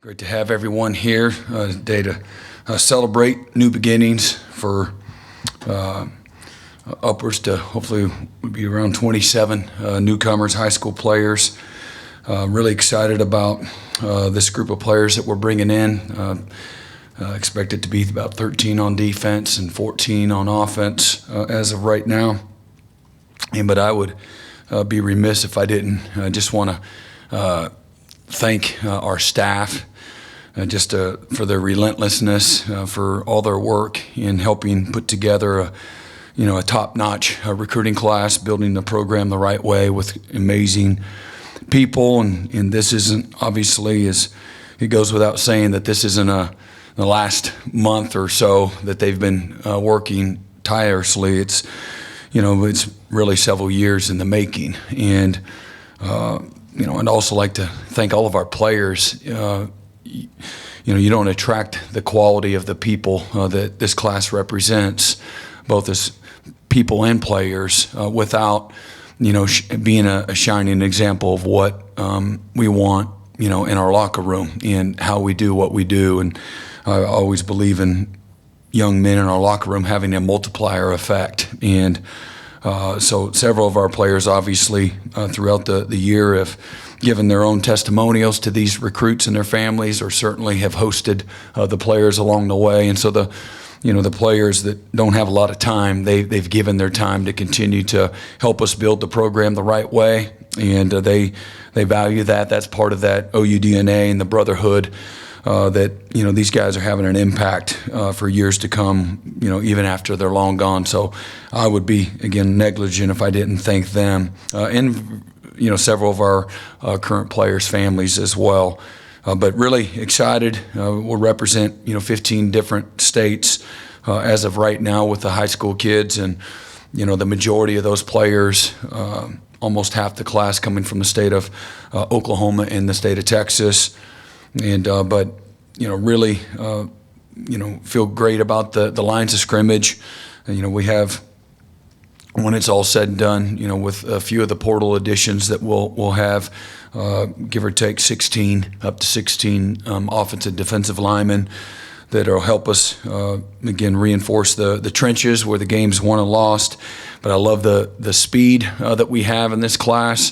Great to have everyone here today to celebrate new beginnings for upwards to hopefully would be around 27 newcomers, high school players. Really excited about this group of players that we're bringing in. Expected to be about 13 on defense and 14 on offense as of right now. But I would be remiss if I didn't. I just want to thank our staff for their relentlessness, for all their work in helping put together a top-notch recruiting class, building the program the right way with amazing people. And this isn't, obviously, it goes without saying that this isn't the last month or so that they've been working tirelessly. It's really several years in the making. And I'd also like to thank all of our players. You don't attract the quality of the people that this class represents, both as people and players, without being a shining example of what we want in our locker room and how we do what we do. And I always believe in young men in our locker room having a multiplier effect. And so several of our players, obviously, throughout the year have given their own testimonials to these recruits and their families, or certainly have hosted the players along the way. And so the players that don't have a lot of time, they've given their time to continue to help us build the program the right way. And they value that. That's part of that OU DNA and the brotherhood. That these guys are having an impact for years to come, even after they're long gone. So I would be, again, negligent if I didn't thank them and several of our current players' families as well. But really excited. We'll represent 15 different states as of right now with the high school kids, and the majority of those players, almost half the class, coming from the state of Oklahoma and the state of Texas. And but really feel great about the lines of scrimmage. We have, when it's all said and done, with a few of the portal additions that we'll have, give or take 16 up to 16 offensive defensive linemen that will help us again reinforce the trenches where the game's won and lost. But I love the speed that we have in this class.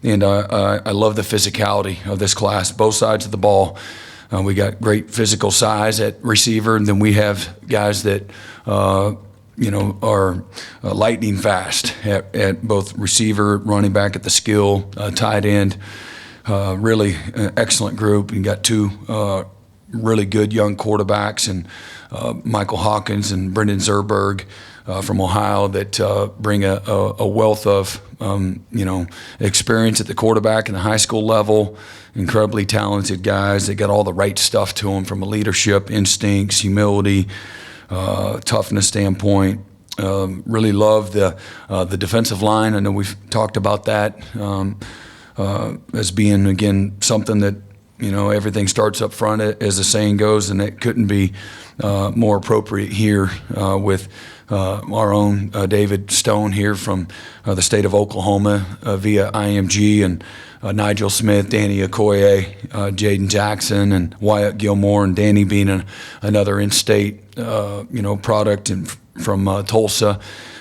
And I love the physicality of this class, both sides of the ball. We got great physical size at receiver, and then we have guys that are lightning fast at both receiver, running back at the skill, tight end. Really excellent group. You got two really good young quarterbacks, and Michael Hawkins and Brendan Zerberg from Ohio that bring a wealth of experience at the quarterback and the high school level. Incredibly talented guys. They got all the right stuff to them from a leadership, instincts, humility, toughness standpoint. Really love the defensive line. I know we've talked about that as being, again, something that everything starts up front, as the saying goes, and it couldn't be more appropriate here with our own David Stone here from the state of Oklahoma via IMG, and Nigel Smith, Danny Okoye, Jaden Jackson, and Wyatt Gilmore, and Danny being another in-state product and from Tulsa.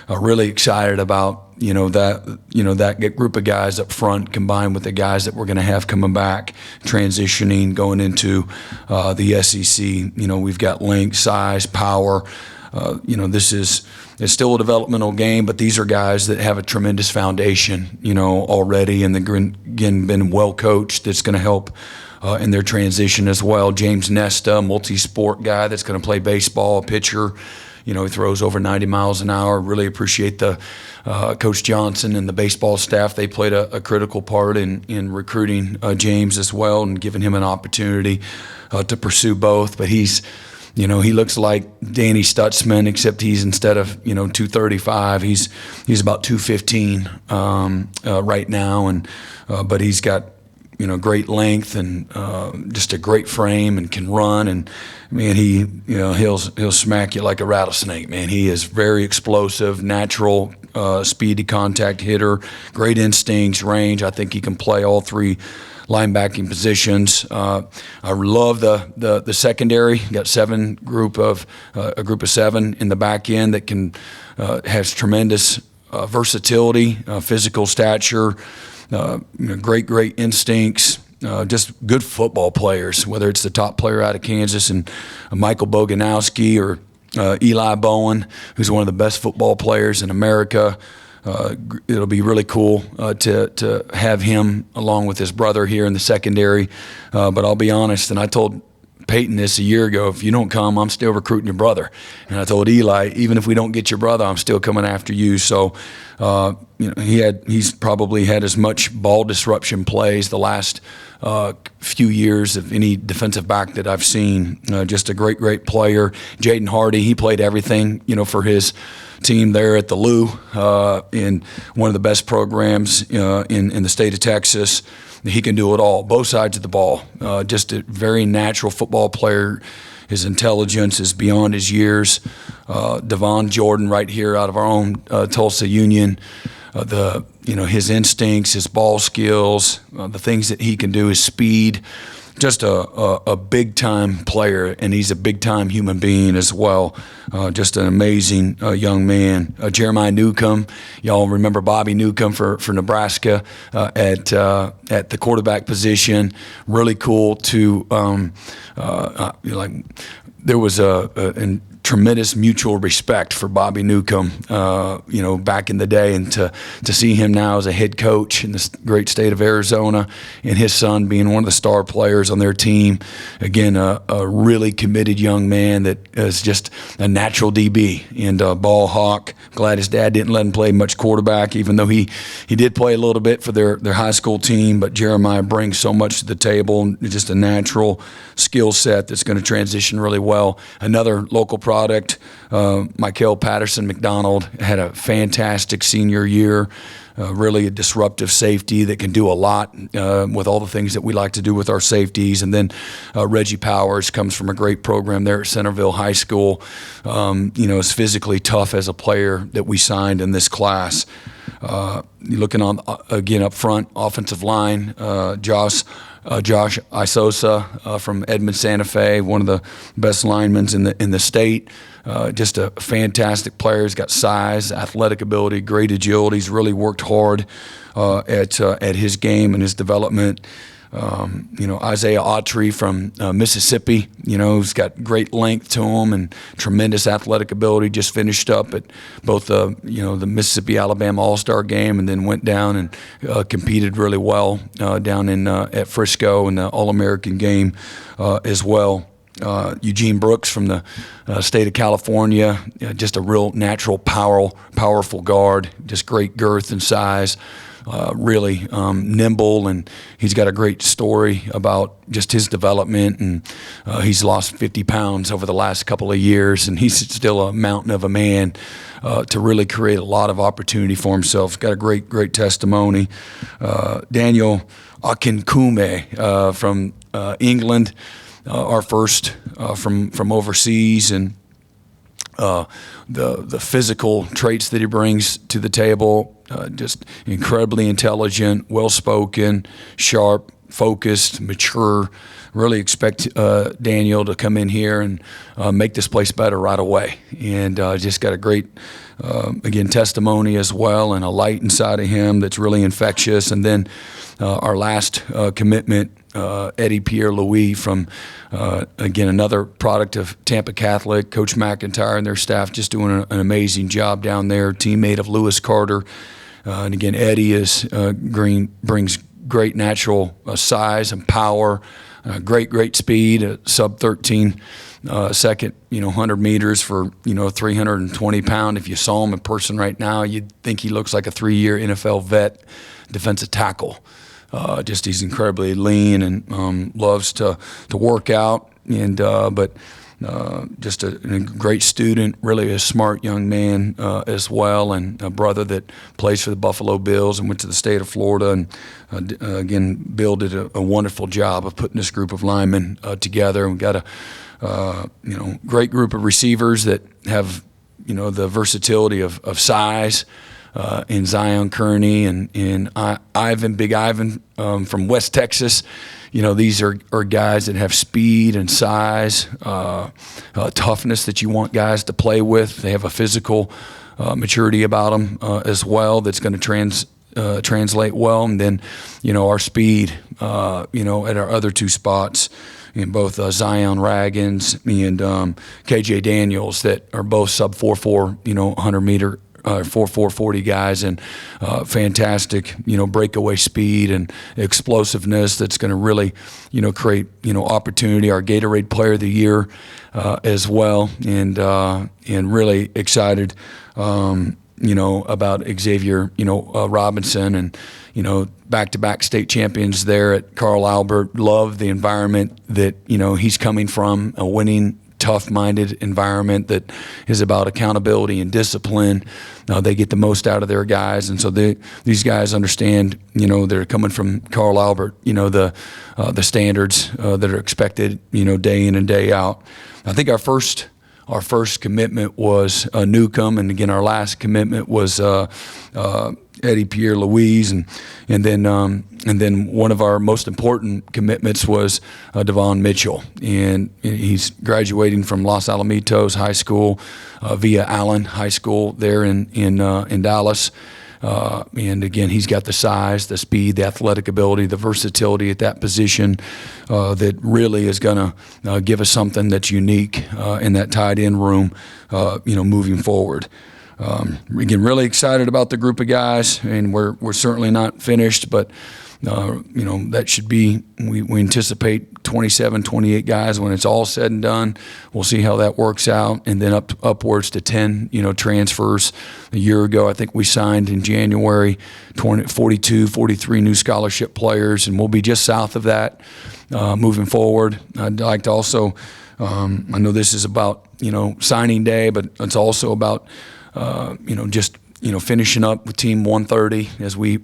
Really excited about that group of guys up front, combined with the guys that we're going to have coming back, transitioning, going into the SEC. We've got length, size, power. It's still a developmental game, but these are guys that have a tremendous foundation, already, and again, been well coached. That's going to help in their transition as well. James Nesta, multi-sport guy that's going to play baseball, a pitcher. He throws over 90 miles an hour. Really appreciate the Coach Johnson and the baseball staff. They played a critical part in recruiting James as well, and giving him an opportunity to pursue both. But he looks like Danny Stutzman, except he's, instead of 235, he's about 215 right now, and but he's got great length and just a great frame, and can run. And man, he'll smack you like a rattlesnake. Man, he is very explosive, natural, speedy contact hitter, great instincts, range. I think he can play all three linebacking positions. I love the secondary. Got a group of 7 in the back end that has tremendous versatility, physical stature, great instincts. Just good football players, whether it's the top player out of Kansas and Michael Boganowski or Eli Bowen, who's one of the best football players in America. It'll be really cool to have him along with his brother here in the secondary. But I'll be honest, and I told Peyton this a year ago, if you don't come, I'm still recruiting your brother. And I told Eli, even if we don't get your brother, I'm still coming after you. So, he's probably had as much ball disruption plays the last few years of any defensive back that I've seen. Just a great player. Jaden Hardy, he played everything, for his team there at the Lou, in one of the best programs in the state of Texas. He can do it all, both sides of the ball. Just a very natural football player. His intelligence is beyond his years. Devon Jordan, right here out of our own Tulsa Union. His instincts, his ball skills, the things that he can do, his speed. Just a big-time player, and he's a big-time human being as well. Just an amazing young man. Jeremiah Newcomb, y'all remember Bobby Newcomb for Nebraska at the quarterback position. Really cool to there was a tremendous mutual respect for Bobby Newcomb, back in the day, and to see him now as a head coach in this great state of Arizona, and his son being one of the star players on their team. Again, a really committed young man that is just a natural DB and a ball hawk. Glad his dad didn't let him play much quarterback, even though he did play a little bit for their high school team. But Jeremiah brings so much to the table, just a natural skill set that's going to transition really well. Another local product, Michael Patterson McDonald, had a fantastic senior year. Really a disruptive safety that can do a lot with all the things that we like to do with our safeties. And then Reggie Powers comes from a great program there at Centerville High School. Is physically tough as a player that we signed in this class. You're looking on again up front, offensive line, Josh Isosa from Edmond Santa Fe, one of the best linemen in the state. Just a fantastic player. He's got size, athletic ability, great agility. He's really worked hard at his game and his development. Isaiah Autry from Mississippi, he's got great length to him and tremendous athletic ability. Just finished up at both the Mississippi-Alabama All-Star game, and then went down and competed really well down at Frisco in the All-American game as well. Eugene Brooks from the state of California, just a real natural, powerful guard, just great girth and size. Really nimble, and he's got a great story about just his development, and he's lost 50 pounds over the last couple of years, and he's still a mountain of a man to really create a lot of opportunity for himself. He's got a great testimony. Daniel Akinkume from England, our first from overseas, and the physical traits that he brings to the table, just incredibly intelligent, well-spoken, sharp, focused, mature. Really expect Daniel to come in here and make this place better right away. And just got a great, again, testimony as well, and a light inside of him that's really infectious. And then our last commitment, Eddie Pierre-Louis from, again, another product of Tampa Catholic. Coach McIntyre and their staff just doing an amazing job down there. Teammate of Lewis Carter. And again, Eddie brings great natural size and power, great speed, sub 13 second, 100 meters for, 320 pound. If you saw him in person right now, you'd think he looks like a 3-year NFL vet defensive tackle. Just he's incredibly lean and loves to work out, and but just a great student, really a smart young man as well, and a brother that plays for the Buffalo Bills and went to the state of Florida, and again, Bill did a wonderful job of putting this group of linemen together. We've got a great group of receivers that have the versatility of size, and Zion Kearney and Ivan, Big Ivan from West Texas. These are guys that have speed and size, toughness that you want guys to play with. They have a physical maturity about them as well that's going to translate well. And then, our speed, at our other two spots in both Zion Raggins and KJ Daniels that are both sub 4.4, 100-meter 4.40 guys, and fantastic, breakaway speed and explosiveness that's going to really, create, opportunity. Our Gatorade Player of the Year as well, and really excited, about Xavier, Robinson, and back-to-back state champions there at Carl Albert. Love the environment that he's coming from, a winning, tough-minded environment that is about accountability and discipline. They get the most out of their guys, and so these guys understand. They're coming from Carl Albert. The standards that are expected. Day in and day out. I think our first commitment was Newcomb, and again our last commitment was Eddie Pierre Louise, and then one of our most important commitments was Devon Mitchell, and he's graduating from Los Alamitos High School via Allen High School there in Dallas. And again, he's got the size, the speed, the athletic ability, the versatility at that position that really is going to give us something that's unique in that tight end room, moving forward. Again, really excited about the group of guys, and we're certainly not finished, but that should be, we anticipate 27, 28 guys when it's all said and done. We'll see how that works out, and then upwards to 10, transfers. A year ago, I think we signed in January 42, 43 new scholarship players, and we'll be just south of that moving forward. I'd like to also, I know this is about, signing day, but it's also about, just finishing up with Team 130 as we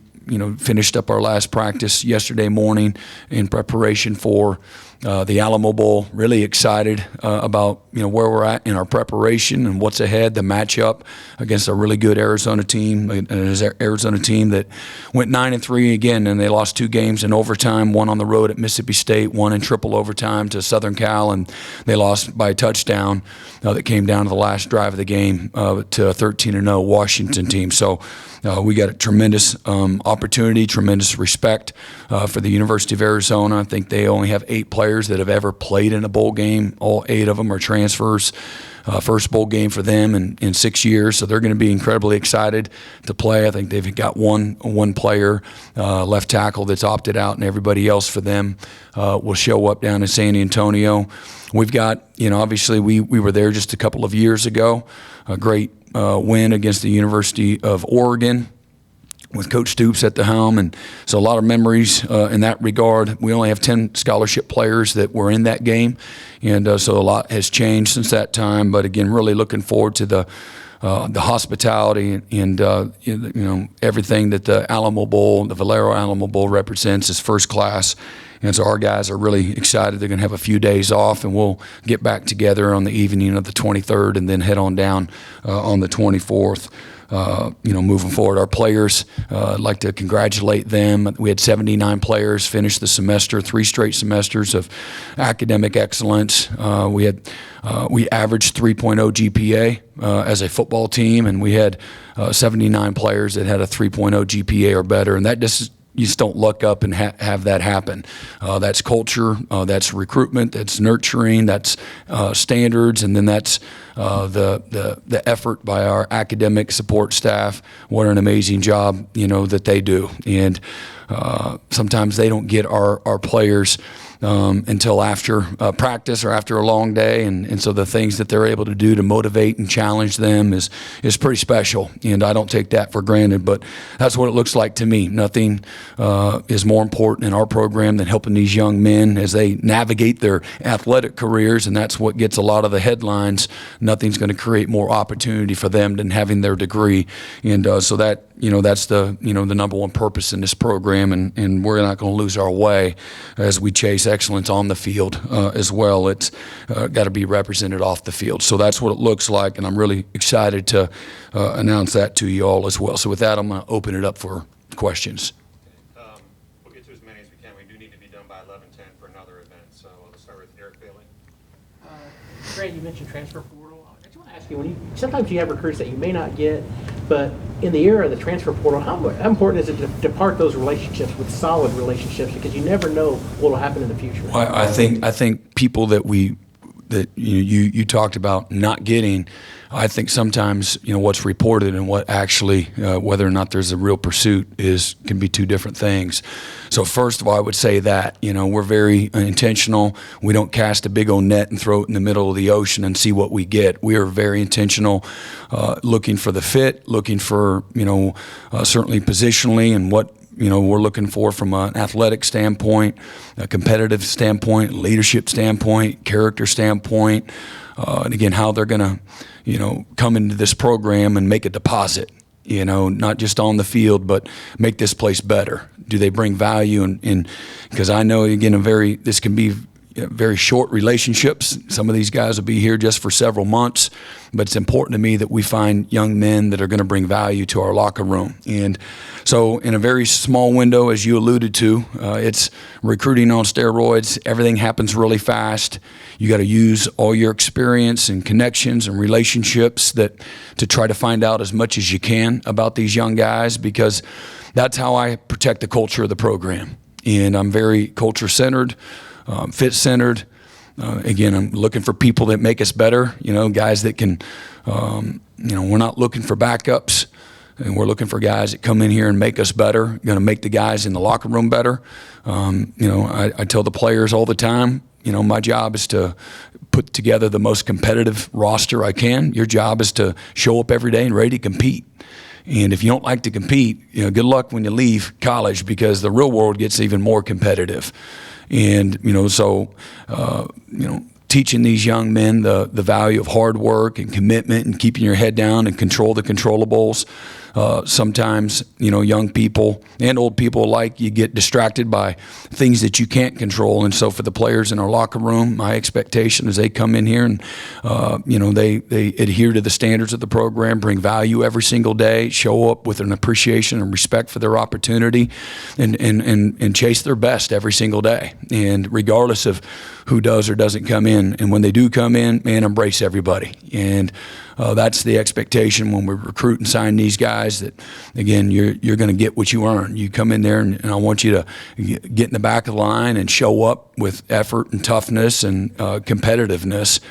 finished up our last practice yesterday morning in preparation for the Alamo Bowl. Really excited about where we're at in our preparation and what's ahead. The matchup against a really good Arizona team, an Arizona team that went 9-3 again, and they lost 2 games in overtime. One on the road at Mississippi State, one in triple overtime to Southern Cal, and they lost by a touchdown that came down to the last drive of the game to a 13-0 Washington team. So we got a tremendous opportunity, tremendous respect for the University of Arizona. I think they only have 8 players that have ever played in a bowl game. All 8 of them are transfers. First bowl game for them in 6 years, so they're going to be incredibly excited to play. I think they've got one player, left tackle, that's opted out, and everybody else for them will show up down in San Antonio. We've got, obviously we were there just a couple of years ago, a great win against the University of Oregon with Coach Stoops at the helm, and so a lot of memories in that regard. We only have 10 scholarship players that were in that game, and so a lot has changed since that time. But again, really looking forward to the hospitality and everything that the Alamo Bowl, the Valero Alamo Bowl represents is first class. And so our guys are really excited. They're going to have a few days off, and we'll get back together on the evening of the 23rd and then head on down on the 24th. Moving forward, our players, I'd like to congratulate them. We had 79 players finish the semester, 3 straight semesters of academic excellence. We averaged 3.0 GPA as a football team, and we had 79 players that had a 3.0 GPA or better, and that you just don't look up and have that happen. That's culture, that's recruitment, that's nurturing, that's standards, and then that's the effort by our academic support staff. What an amazing job, that they do. And sometimes they don't get our players until after practice or after a long day, and so the things that they're able to do to motivate and challenge them is pretty special, and I don't take that for granted, but that's what it looks like to me. Nothing is more important in our program than helping these young men as they navigate their athletic careers, and that's what gets a lot of the headlines. Nothing's going to create more opportunity for them than having their degree, and so that that's the number one purpose in this program, and we're not going to lose our way as we chase excellence on the field as well. It's got to be represented off the field. So that's what it looks like, and I'm really excited to announce that to you all as well. So with that, I'm going to open it up for questions. We'll get to as many as we can. We do need to be done by 11:10 for another event. So let's start with Eric Bailey. Grant, you mentioned transfer portal. I just want to ask you, sometimes you have recruits that you may not get, but in the era of the transfer portal, how important is it to part those relationships with solid relationships, because you never know what will happen in the future? Well, I think people that you talked about not getting, I think sometimes what's reported and what actually whether or not there's a real pursuit can be two different things. So first of all, I would say that we're very intentional. We don't cast a big old net and throw it in the middle of the ocean and see what we get. We are very intentional, looking for the fit, looking for certainly positionally and what we're looking for from an athletic standpoint, a competitive standpoint, leadership standpoint, character standpoint, and again, how they're going to, come into this program and make a deposit, not just on the field, but make this place better. Do they bring value? And because I know, again, this can be very short relationships. Some of these guys will be here just for several months, but it's important to me that we find young men that are going to bring value to our locker room. And so in a very small window, as you alluded to, it's recruiting on steroids. Everything happens really fast. You got to use all your experience and connections and relationships to try to find out as much as you can about these young guys, because that's how I protect the culture of the program. And I'm very culture-centered, fit-centered. Again, I'm looking for people that make us better, guys that can, we're not looking for backups, and we're looking for guys that come in here and make us better, going to make the guys in the locker room better. I tell the players all the time, my job is to put together the most competitive roster I can. Your job is to show up every day and ready to compete. And if you don't like to compete, good luck when you leave college, because the real world gets even more competitive. And, teaching these young men the value of hard work and commitment and keeping your head down and control the controllables. Sometimes, young people and old people alike, you get distracted by things that you can't control. And so for the players in our locker room, my expectation is they come in here and, they adhere to the standards of the program, bring value every single day, show up with an appreciation and respect for their opportunity, and chase their best every single day. And regardless of who does or doesn't come in, and when they do come in, man, embrace everybody. And that's the expectation when we recruit and sign these guys, that, again, you're going to get what you earn. You come in there, and I want you to get in the back of the line and show up with effort and toughness and competitiveness.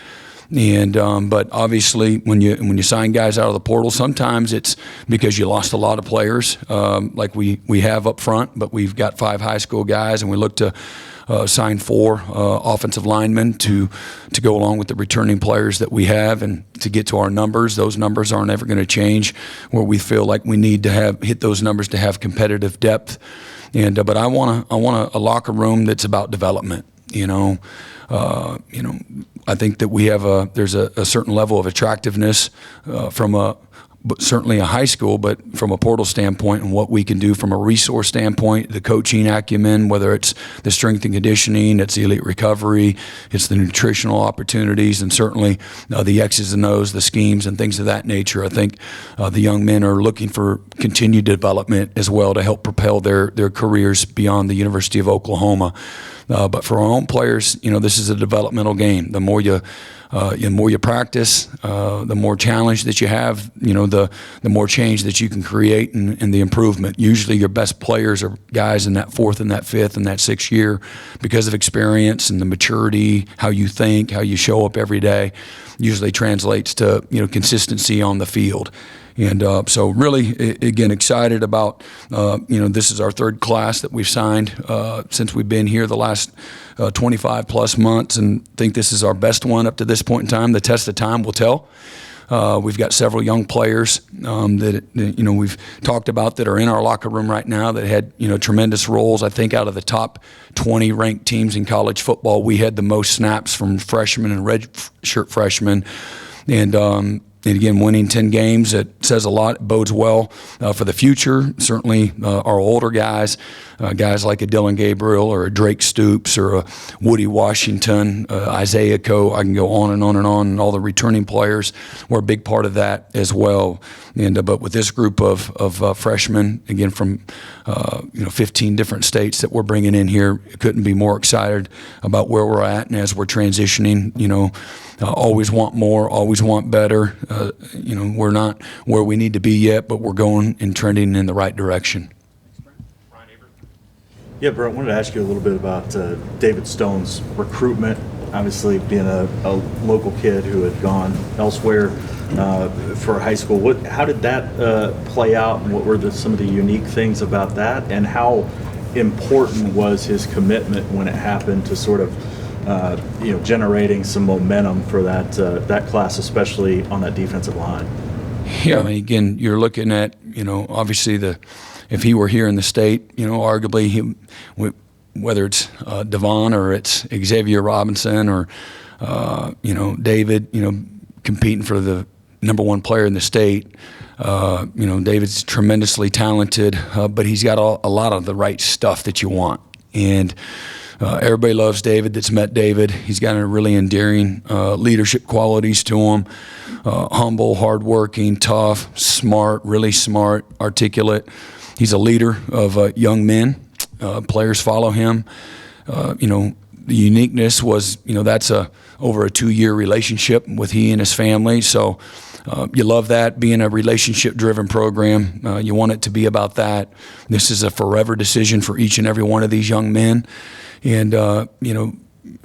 And but obviously, when you sign guys out of the portal, sometimes it's because you lost a lot of players, like we have up front. But we've got 5 high school guys, and we look to sign 4 offensive linemen to go along with the returning players that we have, and to get to our numbers. Those numbers aren't ever going to change, where we feel like we need to hit those numbers to have competitive depth. And but I want a locker room that's about development. I think that there's a certain level of attractiveness but certainly a high school, but from a portal standpoint, and what we can do from a resource standpoint, the coaching acumen, whether it's the strength and conditioning, it's the elite recovery, it's the nutritional opportunities, and certainly the X's and O's, the schemes and things of that nature. I think the young men are looking for continued development as well to help propel their careers beyond the University of Oklahoma. But for our own players, this is a developmental game. The more you practice, the more challenge that you have, the more change that you can create and the improvement. Usually your best players are guys in that 4th and that 5th and that 6th year, because of experience and the maturity, how you think, how you show up every day, usually translates to, consistency on the field. And so really, again, excited about, this is our 3rd class that we've signed since we've been here the last 25 plus months, and think this is our best one up to this point in time. The test of time will tell. We've got several young players that we've talked about that are in our locker room right now that had tremendous roles. I think out of the top 20 ranked teams in college football, we had the most snaps from freshmen and redshirt freshmen. And And again, winning 10 games, it says a lot, it bodes well for the future. Certainly our older guys, guys like a Dylan Gabriel or a Drake Stoops or a Woody Washington, Isaiah Coe, I can go on and on and on, and all the returning players were a big part of that as well. And but with this group of freshmen, again from 15 different states that we're bringing in here, couldn't be more excited about where we're at, and as we're transitioning, always want more, always want better. We're not where we need to be yet, but we're going and trending in the right direction. Ryan Avery. Yeah, Brent, I wanted to ask you a little bit about David Stone's recruitment. Obviously, being a local kid who had gone elsewhere for high school, how did that play out, and what were some of the unique things about that, and how important was his commitment when it happened to sort of generating some momentum for that class, especially on that defensive line? Yeah, I mean, again, you're looking at, obviously if he were here in the state, arguably whether it's Devon or it's Xavier Robinson or, David, competing for the #1 player in the state. David's tremendously talented, but he's got a lot of the right stuff that you want. And everybody loves David that's met David. He's got a really endearing leadership qualities to him. Humble, hardworking, tough, smart, really smart, articulate. He's a leader of young men. Players follow him. The uniqueness was, that's over a 2-year relationship with he and his family. So you love that, being a relationship-driven program. You want it to be about that. This is a forever decision for each and every one of these young men. And,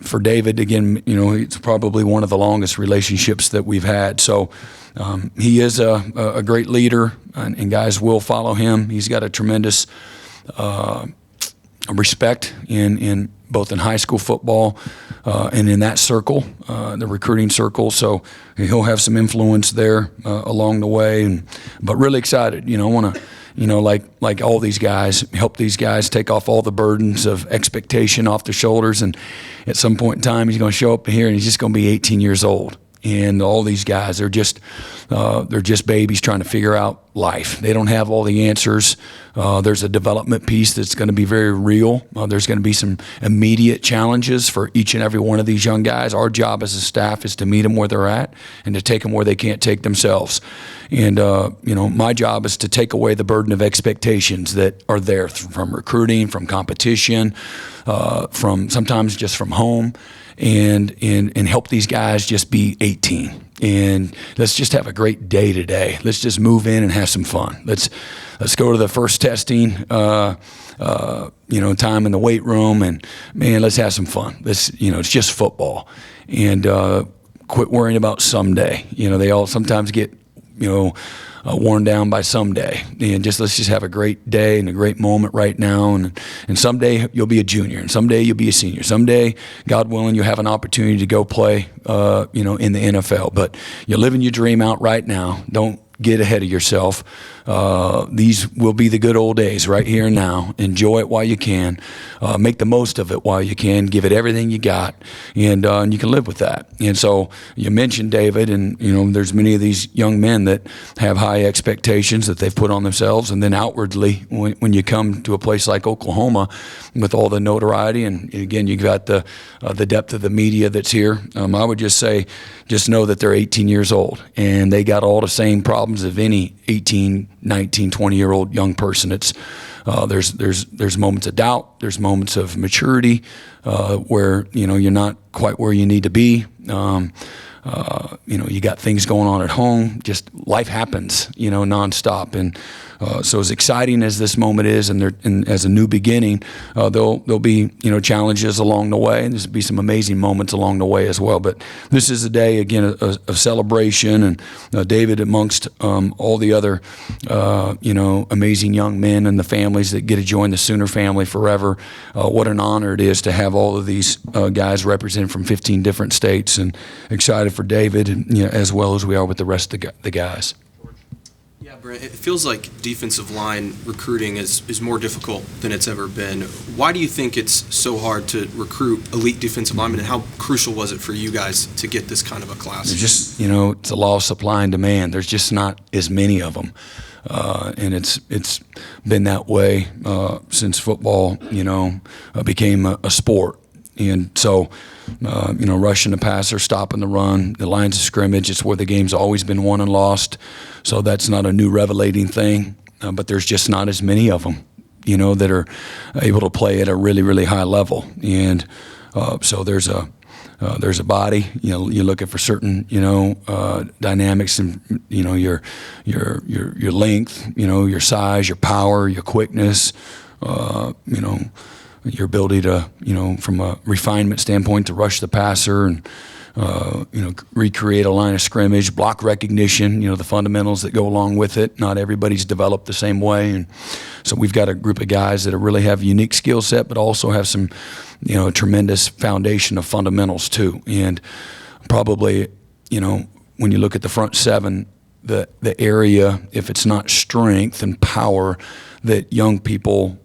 for David, again, it's probably one of the longest relationships that we've had. So he is a great leader, and guys will follow him. He's got a tremendous respect in both in high school football and in that circle, the recruiting circle. So he'll have some influence there along the way. But really excited. I want to, like all these guys, help these guys take off all the burdens of expectation off their shoulders. And at some point in time, he's going to show up here and he's just going to be 18 years old. And all these guys are they're just babies trying to figure out life. They don't have all the answers. There's a development piece that's going to be very real. There's going to be some immediate challenges for each and every one of these young guys. Our job as a staff is to meet them where they're at and to take them where they can't take themselves. And, my job is to take away the burden of expectations that are there from recruiting, from competition, from sometimes just from home. And help these guys just be 18. And let's just have a great day today. Let's just move in and have some fun. Let's go to the first testing, time in the weight room, and man, let's have some fun. It's just football, and quit worrying about someday. They all sometimes get worn down by someday, and let's just have a great day and a great moment right now, and someday you'll be a junior, and someday you'll be a senior, someday, God willing, you'll have an opportunity to go play in the NFL. But you're living your dream out right now. Don't get ahead of yourself. These will be the good old days right here and now. Enjoy it while you can. Make the most of it while you can. Give it everything you got, and you can live with that. And so you mentioned David, and there's many of these young men that have high expectations that they've put on themselves, and then outwardly, when you come to a place like Oklahoma, with all the notoriety, and again, you got the depth of the media that's here. I would just say, just know that they're 18 years old, and they got all the same problems of any 18, 19, 20-year-old young person. It's there's moments of doubt, there's moments of maturity where you're not quite where you need to be. You got things going on at home. Just life happens, nonstop. And so as exciting as this moment is, and as a new beginning, there'll be challenges along the way, and there's be some amazing moments along the way as well. But this is a day again of celebration, and David amongst all the other amazing young men and the families that get to join the Sooner family forever. What an honor it is to have all of these guys represented from 15 different states, and excited for David, as well as we are with the rest of the guys. Yeah, Brent, it feels like defensive line recruiting is more difficult than it's ever been. Why do you think it's so hard to recruit elite defensive linemen, and how crucial was it for you guys to get this kind of a class? There's just, it's a law of supply and demand. There's just not as many of them. And it's been that way since football, became a sport. And so, rushing the passer, stopping the run, the lines of scrimmage, it's where the game's always been won and lost. So that's not a new revelating thing, but there's just not as many of them, that are able to play at a really, really high level. And so there's a body, you're looking for certain, dynamics and, your length, your size, your power, your quickness, your ability to, from a refinement standpoint, to rush the passer and, recreate a line of scrimmage, block recognition, the fundamentals that go along with it. Not everybody's developed the same way. And so we've got a group of guys that really have a unique skill set, but also have some, a tremendous foundation of fundamentals too. And probably, when you look at the front seven, the area, if it's not strength and power, that young people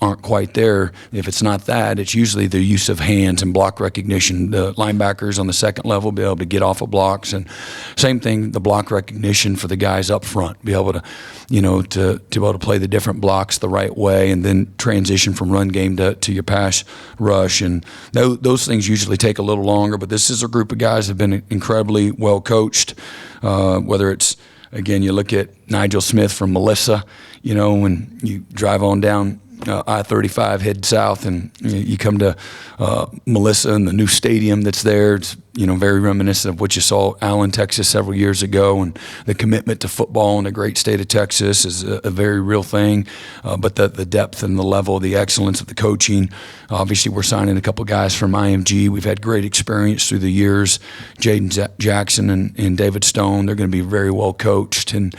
aren't quite there. If it's not that, it's usually the use of hands and block recognition. The linebackers on the second level be able to get off of blocks, and same thing, the block recognition for the guys up front, be able to, to be able to play the different blocks the right way, and then transition from run game to your pass rush. And those things usually take a little longer, but this is a group of guys that have been incredibly well coached, whether it's, again, you look at Nigel Smith from Melissa, when you drive on down I-35, head south, and you come to Melissa and the new stadium that's there. It's very reminiscent of what you saw Allen, Texas several years ago, and the commitment to football in the great state of Texas is a very real thing. But the depth and the level, the excellence of the coaching. Obviously, we're signing a couple guys from IMG. We've had great experience through the years. Jaden Jackson and David Stone, they're going to be very well coached and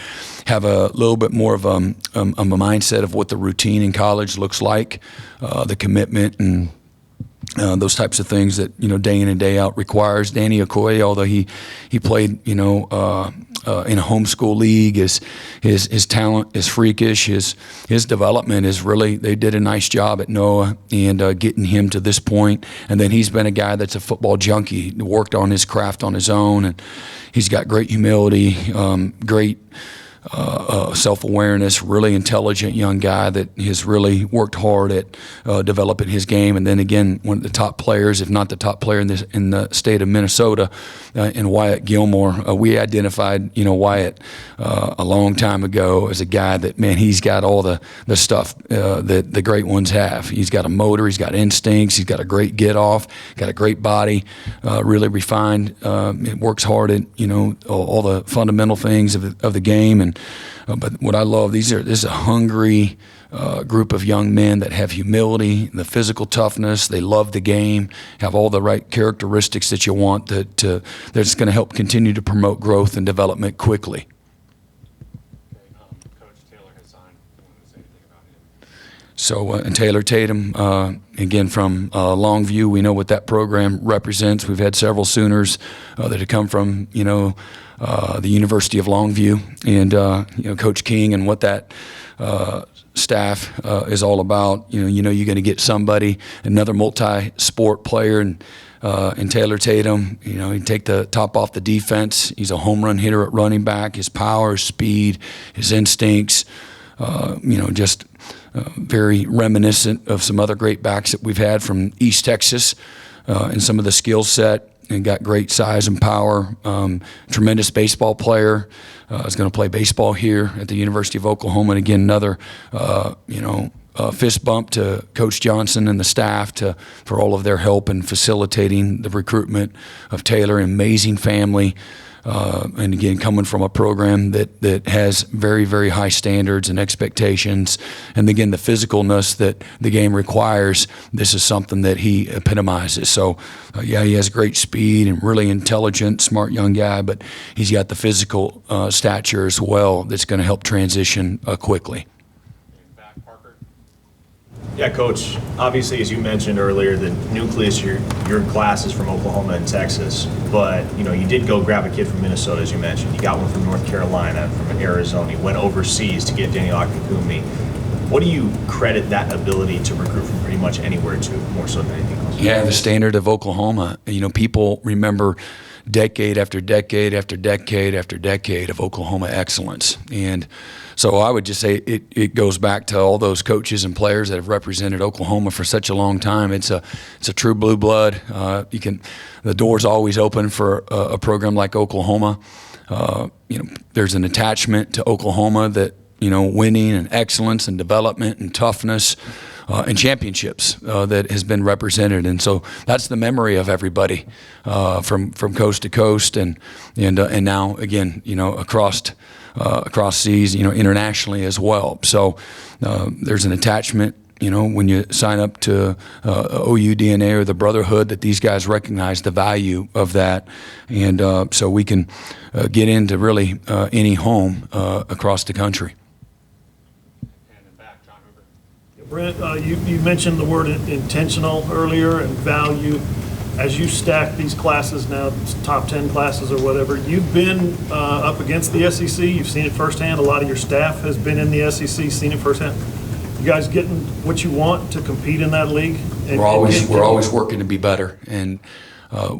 have a little bit more of a mindset of what the routine in college looks like, the commitment and those types of things that day in and day out requires. Danny Okoye, although he played in a homeschool league, his talent is freakish. His development is really, they did a nice job at Noah and getting him to this point. And then he's been a guy that's a football junkie, worked on his craft on his own, and he's got great humility, great self-awareness, really intelligent young guy that has really worked hard at developing his game. And then again, one of the top players, if not the top player in the state of Minnesota, in Wyatt Gilmore. We identified, Wyatt a long time ago as a guy that, man, he's got all the stuff that the great ones have. He's got a motor, he's got instincts, he's got a great get-off, got a great body, really refined. It works hard at, all the fundamental things of the game. And but what I love, this is a hungry group of young men that have humility, the physical toughness. They love the game, have all the right characteristics that you want that's going to help continue to promote growth and development quickly. Coach Taylor has signed. Do you want to say anything about him? So, and Taylor Tatum, again, from Longview, we know what that program represents. We've had several Sooners that have come from, the University of Longview, and Coach King and what that staff is all about. You're going to get somebody, another multi-sport player, and Taylor Tatum. He take the top off the defense. He's a home run hitter at running back. His power, his speed, his instincts. Just very reminiscent of some other great backs that we've had from East Texas, and some of the skill set. And got great size and power. Tremendous baseball player. Is going to play baseball here at the University of Oklahoma. And again, another, fist bump to Coach Johnson and the staff for all of their help in facilitating the recruitment of Taylor. Amazing family. And again, coming from a program that has very, very high standards and expectations. And again, the physicalness that the game requires, this is something that he epitomizes. So, he has great speed and really intelligent, smart young guy, but he's got the physical stature as well that's going to help transition quickly. And back, Parker. Yeah, Coach, obviously, as you mentioned earlier, the nucleus, your class is from Oklahoma and Texas, but, you did go grab a kid from Minnesota, as you mentioned. You got one from North Carolina, from Arizona. You went overseas to get Daniel Akakumi. What do you credit that ability to recruit from pretty much anywhere to, more so than anything else? Yeah, the standard of Oklahoma. People remember decade after decade after decade after decade of Oklahoma excellence. And so I would just say it goes back to all those coaches and players that have represented Oklahoma for such a long time. It's a true blue blood. The door's always open for a program like Oklahoma. There's an attachment to Oklahoma that, winning and excellence and development and toughness and championships that has been represented. And so that's the memory of everybody from coast to coast and now, again, across seas, internationally as well. So there's an attachment, when you sign up to OU DNA or the Brotherhood, that these guys recognize the value of that. And so we can get into really any home across the country. And then back, John Hoover. Brent, you mentioned the word intentional earlier and value. As you stack these classes now, top 10 classes or whatever, you've been up against the SEC. You've seen it firsthand. A lot of your staff has been in the SEC, seen it firsthand. You guys getting what you want to compete in that league? We're always working to be better, and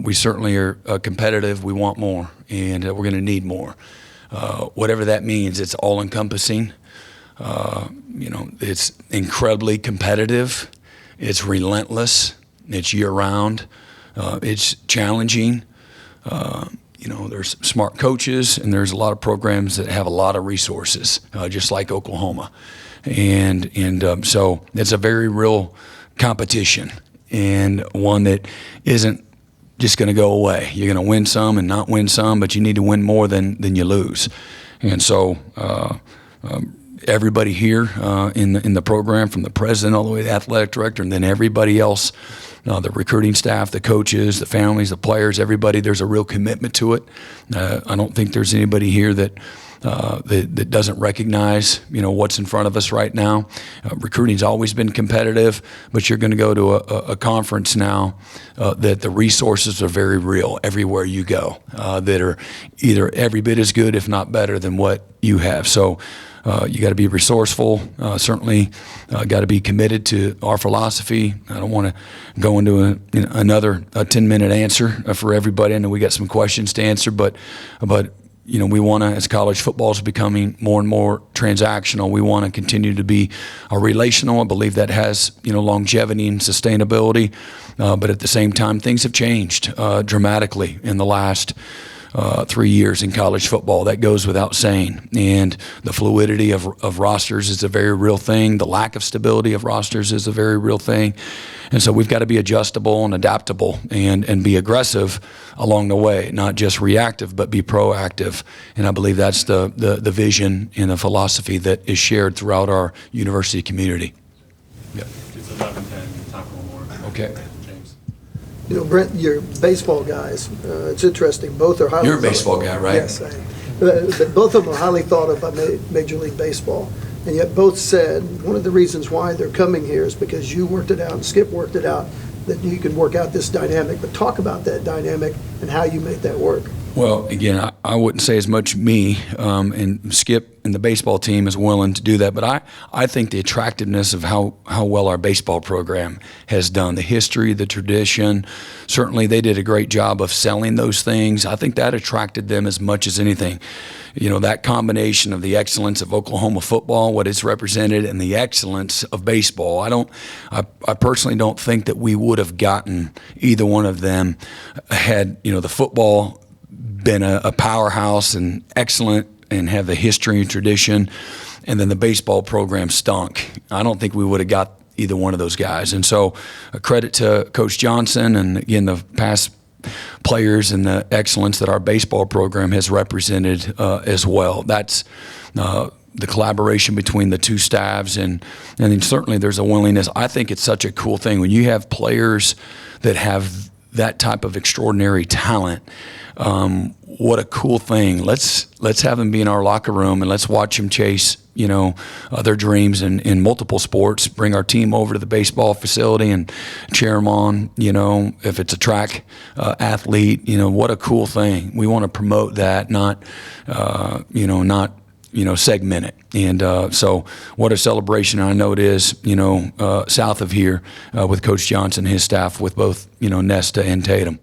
we certainly are competitive. We want more, and we're going to need more. Whatever that means, it's all-encompassing. It's incredibly competitive. It's relentless. It's year-round. It's challenging. There's smart coaches, and there's a lot of programs that have a lot of resources, just like Oklahoma. And so it's a very real competition, and one that isn't just going to go away. You're going to win some and not win some, but you need to win more than you lose. And so everybody here in the program, from the president all the way to the athletic director, and then everybody else, the recruiting staff, the coaches, the families, the players, everybody, there's a real commitment to it. I don't think there's anybody here that doesn't recognize, what's in front of us right now. Recruiting's always been competitive, but you're going to go to a conference now that the resources are very real everywhere you go, that are either every bit as good, if not better, than what you have. So you got to be resourceful. Certainly, got to be committed to our philosophy. I don't want to go into another 10-minute answer for everybody. I know we got some questions to answer, but we want to, as college football is becoming more and more transactional, we want to continue to be relational. I believe that has, longevity and sustainability. But at the same time, things have changed dramatically in the last 3 years in college football. That goes without saying. And the fluidity of rosters is a very real thing. The lack of stability of rosters is a very real thing. And so we've got to be adjustable and adaptable and be aggressive along the way, not just reactive, but be proactive. And I believe that's the vision and the philosophy that is shared throughout our university community. Yeah. It's 11:10, time for one more. Okay. James. Brent, you're baseball guys. It's interesting. Both are highly. You're a baseball guy, right? Yes, but both of them are highly thought of by Major League Baseball. And yet both said one of the reasons why they're coming here is because you worked it out and Skip worked it out, that you could work out this dynamic. But talk about that dynamic and how you made that work. Well, again, I wouldn't say as much me and Skip and the baseball team is willing to do that, but I think the attractiveness of how well our baseball program has done, the history, the tradition, certainly they did a great job of selling those things. I think that attracted them as much as anything. That combination of the excellence of Oklahoma football, what it's represented, and the excellence of baseball. I personally don't think that we would have gotten either one of them had, the football been a powerhouse and excellent and have the history and tradition, and then the baseball program stunk. I don't think we would have got either one of those guys. And so a credit to Coach Johnson and, again, the past players and the excellence that our baseball program has represented as well. That's the collaboration between the two staffs, and then certainly there's a willingness. I think it's such a cool thing when you have players that have that type of extraordinary talent. what a cool thing. Let's have them be in our locker room and let's watch them chase, their dreams in multiple sports. Bring our team over to the baseball facility and cheer them on. If it's a track athlete, what a cool thing. We want to promote that, not segment it. And so what a celebration. I know it is, south of here with Coach Johnson and his staff with both, Nesta and Tatum.